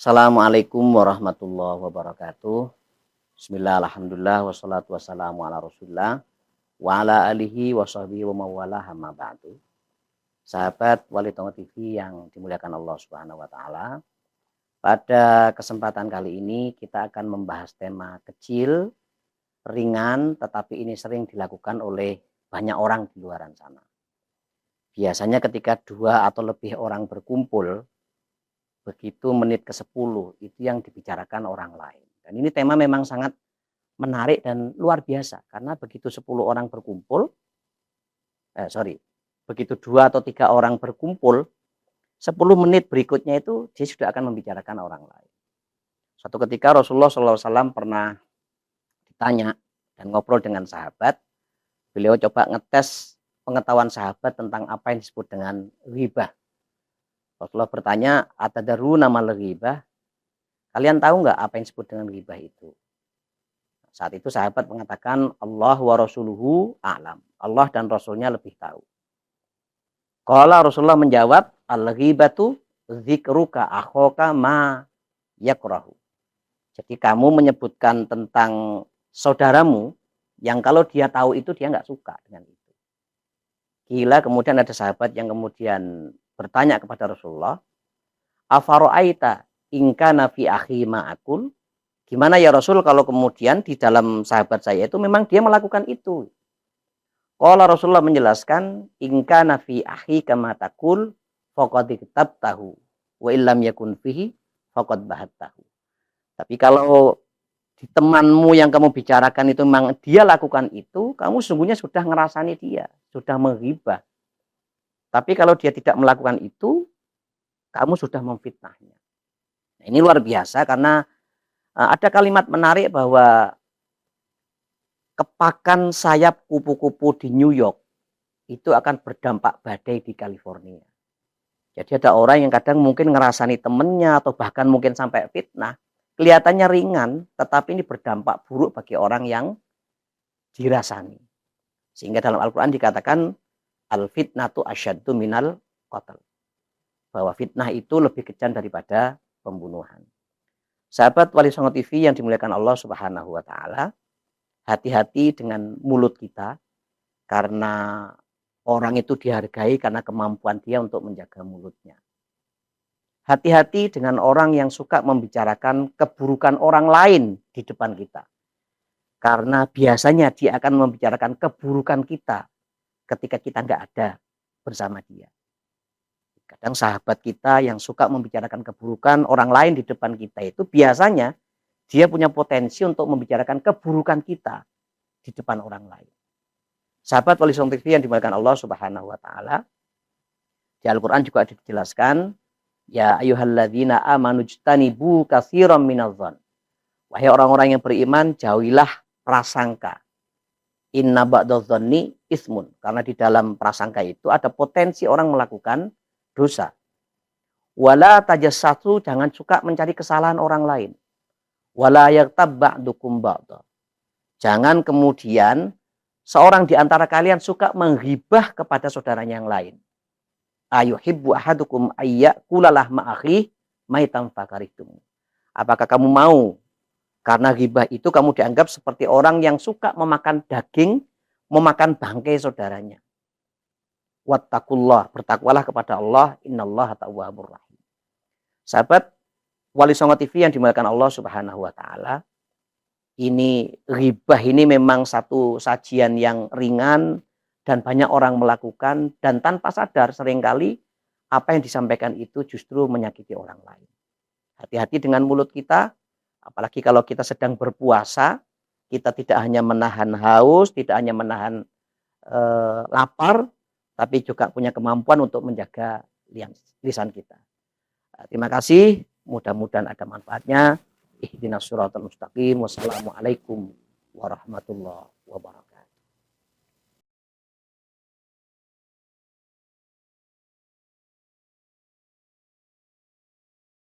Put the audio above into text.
Assalamualaikum warahmatullahi wabarakatuh. Bismillah, alhamdulillah, wassalatu wassalamu ala rasulullah wa ala alihi wa sahbihi wa mawala hamma ba'du. Sahabat Wali Songo TV yang dimuliakan Allah Subhanahu wa taala. Pada kesempatan kali ini kita akan membahas tema kecil, ringan, tetapi ini sering dilakukan oleh banyak orang di luar sana. Biasanya ketika 2 atau lebih orang berkumpul, begitu menit ke-10 itu yang dibicarakan orang lain. Dan ini tema memang sangat menarik dan luar biasa karena begitu 10 orang berkumpul, begitu 2 atau 3 orang berkumpul, 10 menit berikutnya itu dia sudah akan membicarakan orang lain. Suatu ketika Rasulullah SAW pernah ditanya dan ngobrol dengan sahabat, beliau coba ngetes pengetahuan sahabat tentang apa yang disebut dengan ghibah. Rasulullah bertanya, atadaru nama ghibah? Kalian tahu nggak apa yang disebut dengan ghibah itu? Saat itu sahabat mengatakan, Allah wa rasuluhu a'lam. Allah dan Rasulnya lebih tahu. Qala Rasulullah menjawab, al-ghibatu dzikruka akhoka ma yakrahu. Jadi kamu menyebutkan tentang saudaramu yang kalau dia tahu itu dia nggak suka dengan itu. Gila, kemudian ada sahabat yang kemudian bertanya kepada Rasulullah, afaro'aita ingkana fi akhi ma'akul? Gimana ya Rasul kalau kemudian di dalam sahabat saya itu memang dia melakukan itu? Qala Rasulullah menjelaskan, ingkana fi akhi kama takul faqad kitabtahu wa illam yakun fihi faqad bahattahu. Tapi kalau di temanmu yang kamu bicarakan itu memang dia lakukan itu, kamu sungguhnya sudah ngerasani dia, sudah menghibah. Tapi kalau dia tidak melakukan itu, kamu sudah memfitnahnya. Nah, ini luar biasa karena ada kalimat menarik bahwa kepakan sayap kupu-kupu di New York itu akan berdampak badai di California. Jadi ada orang yang kadang mungkin ngerasani temennya atau bahkan mungkin sampai fitnah. Kelihatannya ringan, tetapi ini berdampak buruk bagi orang yang dirasani. Sehingga dalam Al-Quran dikatakan, al-fitnatu asyaddu minal qatl. Bahwa fitnah itu lebih kejam daripada pembunuhan. Sahabat Wali Songo TV yang dimuliakan Allah Subhanahu wa taala, hati-hati dengan mulut kita karena orang itu dihargai karena kemampuan dia untuk menjaga mulutnya. Hati-hati dengan orang yang suka membicarakan keburukan orang lain di depan kita. Karena biasanya dia akan membicarakan keburukan kita ketika kita nggak ada bersama dia. Kadang sahabat kita yang suka membicarakan keburukan orang lain di depan kita itu biasanya dia punya potensi untuk membicarakan keburukan kita di depan orang lain. Sahabat Wali Songo TV yang dimuliakan Allah Subhanahu wa taala, di Al-Qur'an juga dijelaskan, ya ayyuhalladzina amanu jtanibu katsiran minadh-dhon. Wahai orang-orang yang beriman, jauhilah prasangka. Inna ba'dadh-dhonni ismun. Karena di dalam prasangka itu ada potensi orang melakukan dosa. Wala tajassatu, jangan suka mencari kesalahan orang lain. Wala yaghtab ba'dukum ba'dha. Jangan kemudian seorang di antara kalian suka menghibah kepada saudaranya yang lain. Ayuhibbu ahadukum ayyakula lahma akhi maitan fakarihtum. Apakah kamu mau karena ghibah itu kamu dianggap seperti orang yang suka memakan daging, memakan bangkai saudaranya. Wattaqullah, bertakwalah kepada Allah, innallaha tawwabur rahim. Sahabat Wali Songo TV yang dimuliakan Allah Subhanahu wa taala, ini ghibah ini memang satu sajian yang ringan dan banyak orang melakukan dan tanpa sadar seringkali apa yang disampaikan itu justru menyakiti orang lain. Hati-hati dengan mulut kita. Apalagi kalau kita sedang berpuasa, kita tidak hanya menahan haus, tidak hanya menahan lapar, tapi juga punya kemampuan untuk menjaga lisan kita. Terima kasih, mudah-mudahan ada manfaatnya. Ihdinas siratal mustaqim. Wassalamualaikum warahmatullahi wabarakatuh.